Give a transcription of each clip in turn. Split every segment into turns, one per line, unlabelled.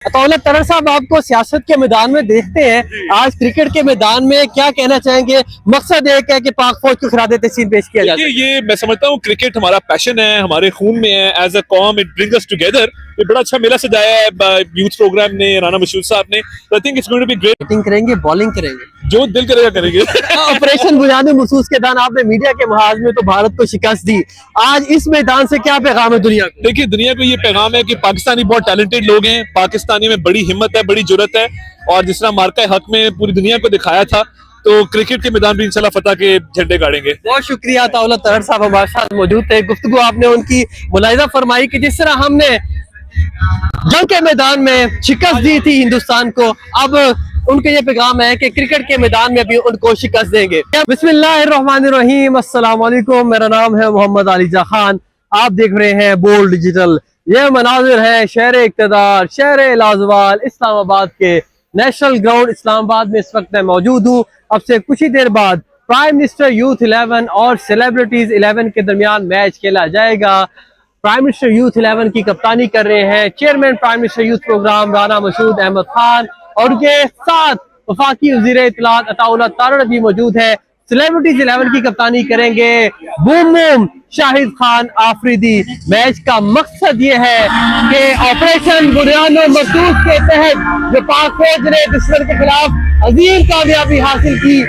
अताउल्लाह तलर साहब, आपको सियासत के मैदान में देखते हैं, आज क्रिकेट के मैदान में क्या कहना चाहेंगे? मकसद एक है कि पाक फौज को खिरादे तहसीन पेश किया जाए।
ये मैं समझता हूँ क्रिकेट हमारा पैशन है, हमारे खून में है। As a com it brings us together. ये बड़ा अच्छा मेला सजाया है यूथ प्रोग्राम ने, राना मशहूद साहब ने। I think it's going to be great.
Batting करेंगे, बॉलिंग करेंगे,
जो दिल करेगा करेंगे।
ऑपरेशन बुनियादी महसूस के दौरान आपने मीडिया के महाज में तो भारत को शिकस्त दी, आज इस मैदान से क्या पैगाम है दुनिया को?
देखिए, दुनिया को ये पैगाम है कि पाकिस्तानी बहुत टैलेंटेड लोग हैं, पाकिस्तानी में बड़ी हिम्मत है, बड़ी जुर्रत है, और जिस तरह मार्का हक में पूरी दुनिया को दिखाया था, तो क्रिकेट के मैदान भी इंशाल्लाह फतह के झंडे गाड़ेंगे।
बहुत शुक्रिया अताउल्लाह तलर साहब हमारे साथ मौजूद थे। गुफ्तगू आपने उनकी मुलाहिजा फरमाई कि जिस तरह हमने जंग के मैदान में शिकस्त दी थी हिंदुस्तान को, अब उनका ये पैगाम है कि क्रिकेट के मैदान में भी उनको शिकस्त देंगे। बिस्मिल्लाहिर्रहमानिर्रहीम, अस्सलाम वालेकुम। मेरा नाम है मोहम्मद अलीजा खान, आप देख रहे हैं बोल्ड डिजिटल। ये मनाजिर है शहर इक़्तिदार, शहर लाजवाल, इस्लामाबाद के नेशनल ग्राउंड इस्लामाबाद में इस वक्त मैं मौजूद हूँ। अब से कुछ ही देर बाद प्राइम मिनिस्टर यूथ 11 और सेलिब्रिटीज 11 के दरमियान मैच खेला जाएगा। प्राइम मिनिस्टर यूथ 11 की कप्तानी कर रहे हैं chairman prime minister youth programme Rana Mashhood Ahmed Khan, और उनके साथ वफाकी वज़ीर इत्तलात अताउल्लाह तलर भी मौजूद है। सेलिब्रिटीज 11 की कप्तानी करेंगे boom boom Shahid Khan Afridi. Match का मकसद ये है कि ऑपरेशन बुनियादी महसूस के तहत जो पाक फौज ने दुश्मन के खिलाफ अजीम कामयाबी हासिल की,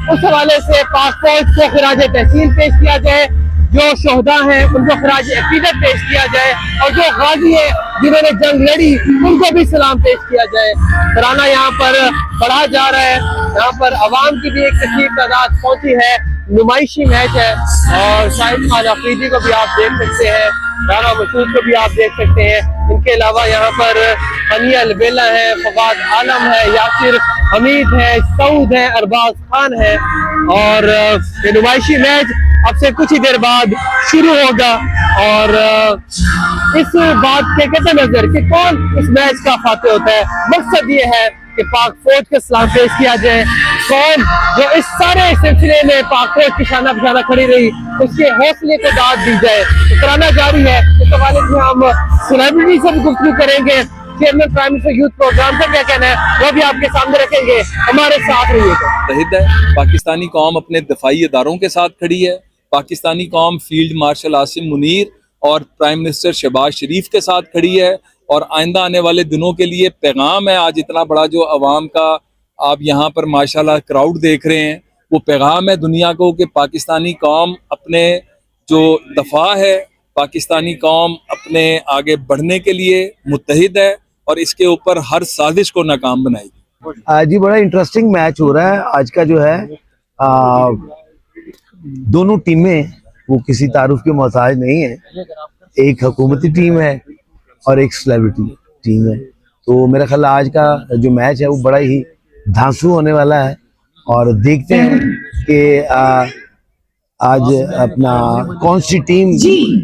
उस हवाले से पाक फौज को खिराज तहसीन पेश किया जाए, जो शोहदा हैं उनको खिराज अकीदत पेश किया जाए, और जो गाजी है जिन्होंने जंग लड़ी उनको भी सलाम पेश किया जाए। तराना यहाँ पर पढ़ा जा रहा है, यहाँ पर अवाम की भी एक कसीर तादाद पहुंची है। नुमाइशी मैच है और शाहिद खान अफरीदी को भी आप देख सकते हैं, राना मशहूद को भी आप देख सकते हैं। इनके अलावा यहाँ पर हनिया अलबेला है, फवाद आलम है, यासिर हमीद है, सऊद है, अरबाज खान है, और ये नुमाइशी मैच अब से कुछ ही देर बाद शुरू होगा। और इस बात के कहते नजर कि कौन इस मैच का फाते होता है, मकसद ये है कि पाक फौज को सलाम पेश किया जाए। कौन जो इस सारे सिलसिले में पाक फौज की शाना बशाना खड़ी रही, उसके हौसले को दाद दी जाए। तो कराना जारी है, इस हवाले से हम सेलिब्रिटी से भी गुफ्तगू करेंगे। Chairman prime minister youth programme का क्या कहना है वो भी आपके सामने रखेंगे, हमारे साथ रहिएगा।
मुत्तहिद है, पाकिस्तानी कौम अपने दफाई इदारों के साथ खड़ी है। पाकिस्तानी कौम फील्ड मार्शल आसिम मुनीर और प्राइम मिनिस्टर शहबाज शरीफ के साथ खड़ी है, और आइंदा आने वाले दिनों के लिए पैगाम है। आज इतना बड़ा जो अवाम का आप यहाँ पर माशाल्लाह क्राउड देख रहे हैं, वो पैगाम है दुनिया को कि पाकिस्तानी कौम अपने जो दफा है, पाकिस्तानी कौम अपने आगे बढ़ने के लिए मुत्तहिद है, और इसके ऊपर हर साजिश को नाकाम बनाएगी।
जी, बड़ा इंटरेस्टिंग मैच हो रहा है आज का जो है। दोनों टीमें वो किसी तारुफ के मोहताज नहीं है, एक हुकूमती टीम है और एक सेलिब्रिटी टीम है। तो मेरा ख्याल आज का जो मैच है वो बड़ा ही धांसू होने वाला है, और देखते हैं कि आज अपना कौन सी टीम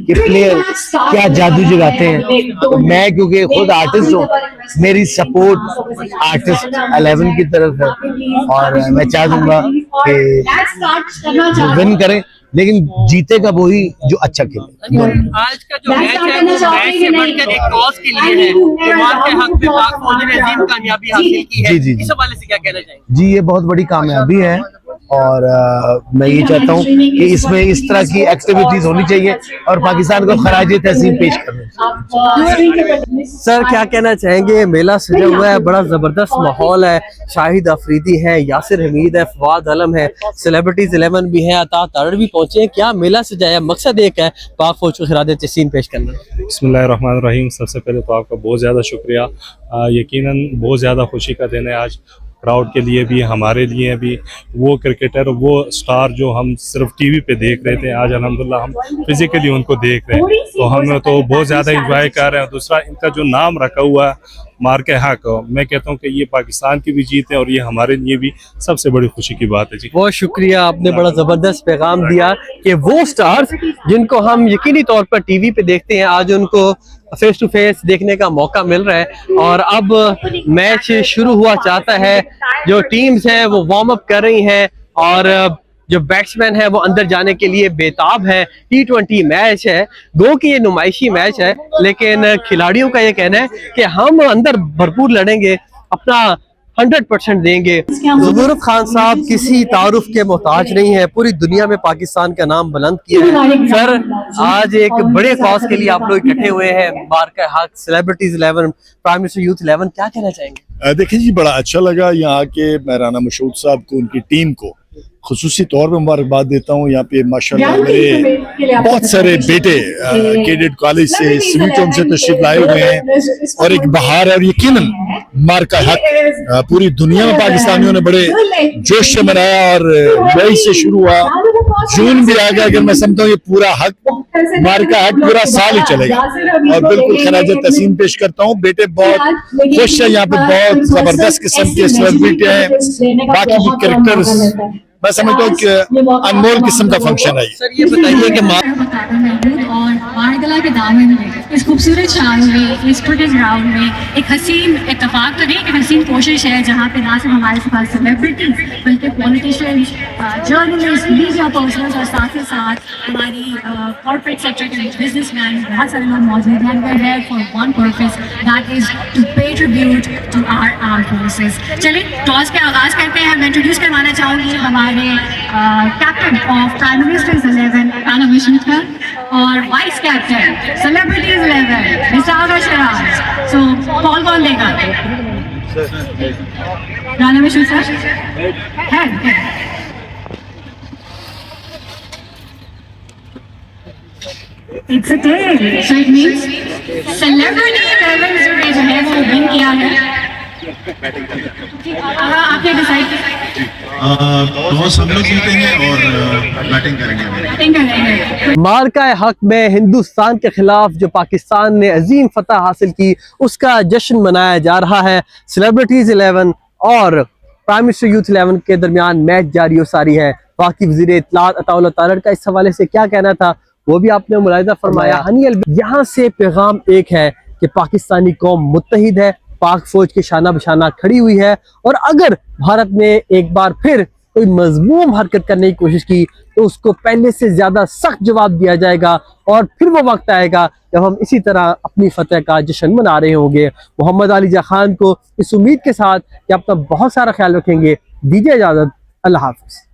के प्लेयर क्या जादू जगाते हैं। तो मैं क्योंकि खुद आर्टिस्ट हूँ, मेरी सपोर्ट आर्टिस्ट 11 की तरफ है, और मैं चाह दूंगा कि जो विन करें, लेकिन जीतेगा वही जो अच्छा खेले।
आज का जो मैच है वो मैच से बढ़कर एक टॉस के लिए है, ईमान के हक में पाक फौज ने अजीम कामयाबी हासिल की है।
जी।
इस हवाले से क्या कहना चाहेंगे?
जी, ये बहुत बड़ी कामयाबी है, और मैं ये चाहता हूँ कि इसमें इस तरह की एक्टिविटीज होनी चाहिए और पाकिस्तान को खराज तहसीन पेश करना चाहिए।
सर, क्या कहना चाहेंगे? मेला सजा हुआ है, बड़ा जबरदस्त माहौल है, शाहिद अफरीदी है, यासिर हमीद है, फवाद आलम है, सेलिब्रिटीज 11 भी है, अता तलर भी पहुंचे हैं। क्या मेला सजाया? मकसद एक है पाक फौज को खिराज तहसीन पेश करना।
बिस्मिल्लाहिर्रहमानिर्रहीम। सबसे पहले तो आपका बहुत ज़्यादा शुक्रिया। यकीनन बहुत ज़्यादा खुशी का दिन है आज, क्राउड के लिए भी, हमारे लिए भी। वो क्रिकेटर, वो स्टार जो हम सिर्फ टीवी पे देख रहे थे, आज अल्हम्दुलिल्लाह हम फिजिकली उनको देख रहे हैं, तो हम तो बहुत ज़्यादा इंजॉय कर रहे हैं। दूसरा, इनका जो नाम रखा हुआ है मार्के हक, मैं कहता हूँ कि ये पाकिस्तान की भी जीत है, और ये हमारे लिए भी सबसे बड़ी खुशी की बात है। जी, बहुत
शुक्रिया, आपने बड़ा जबरदस्त पैगाम दिया कि वो स्टार्स जिनको हम यकीनी तौर पर टीवी पे देखते हैं, आज उनको फेस टू फेस देखने का मौका मिल रहा है। और अब मैच शुरू हुआ चाहता है, जो टीम्स हैं वो वार्म अप कर रही हैं, और जो बैट्समैन है वो अंदर जाने के लिए बेताब है। T20 मैच है, गो कि ये नुमाइशी मैच है, लेकिन खिलाड़ियों का ये कहना है कि हम अंदर भरपूर लड़ेंगे, अपना 100% देंगे। ज़ुबैर खान साहब किसी तारुफ के मोहताज नहीं है, पूरी दुनिया में पाकिस्तान का नाम बुलंद किया है। सर, आज एक बड़े कॉज के लिए आप लोग इकट्ठे हुए हैं, मार्का हक, सेलिब्रिटीज 11, प्राइम मिनिस्टर यूथ 11, क्या कहना चाहेंगे?
देखिए जी, बड़ा अच्छा लगा यहाँ के मैं राना मशहूद साहब को, उनकी टीम को खुसूसी तौर पे मुबारकबाद देता हूँ। यहाँ पे माशाल्लाह मेरे बहुत सारे बेटे कैडेट कॉलेज से सिविल टर्म से तशरीफ लाए हुए हैं और एक बहार है, और यकीनन मार्का हक पूरी दुनिया में पाकिस्तानियों ने बड़े जोश से मनाया और मई से शुरू हुआ, जून भी आ गया। अगर मैं समझता हूँ ये पूरा हक मार्का हक पूरा साल ही चलेगा और बिल्कुल खराज तहसीन पेश करता हूँ। बेटे बहुत खुश है, यहाँ पे बहुत जबरदस्त किस्म के सेलिब्रिटी हैं, बाकी भी कैरेक्टर्स, मैं समझता हूँ कि अनमोल किस्म का फंक्शन है।
सर ये बताइए कि
और बारगला के दामन में, इस खूबसूरत शाम में, इस क्रिकेट ग्राउंड में एक हसीन इत्तेफाक तो नहीं, एक हसीन कोशिश है जहाँ पे ना सिर्फ हमारे पास सेलिब्रिटीज बल्कि पॉलिटिशियन, जर्नलिस्ट, मीडिया पर्सनल और साथ ही साथ हमारी कॉर्पोरेट सेक्टर के बिजनेसमैन, बहुत सारे लोग मौजूद हैं। We are here for one purpose, that is to pay tribute to our armed forces. चलिए टॉस का आगाज करते हैं। मैं इंट्रोड्यूस करवाना चाहूँगी हमारे captain of prime ministers 11 Rana Mashhood और vice captain celebrities 11 mister Agha Sheraz. So call कौन देगा? राना मशहूद सर है। It's a tail, so it means celebrity 11 जो है वो विन किया है। आपने डिसाइड
टॉस हम लोग जीतेंगे और बैटिंग करेंगे।
मार्का हक में हिंदुस्तान के खिलाफ जो पाकिस्तान ने अजीम फतह हासिल की, उसका जश्न मनाया जा रहा है। सेलिब्रिटीज 11 और प्राइम मिनिस्टर यूथ 11 के दरमियान मैच जारी और सारी है। बाकी वज़ीर इत्तलात अताउल्लाह तारड़ का इस हवाले से क्या कहना था वो भी आपने मुलाहिजा फरमाया। हनील, यहाँ से पैगाम एक है कि पाकिस्तानी कौम मुत्तहिद है, पाक फौज के शाना बशाना खड़ी हुई है, और अगर भारत ने एक बार फिर कोई मजमूम हरकत करने की कोशिश की तो उसको पहले से ज्यादा सख्त जवाब दिया जाएगा। और फिर वो वक्त आएगा जब हम इसी तरह अपनी फतह का जश्न मना रहे होंगे। मोहम्मद अली जा खान को इस उम्मीद के साथ कि अपना बहुत सारा ख्याल रखेंगे, दीजिए इजाजत, अल्लाह हाफिज।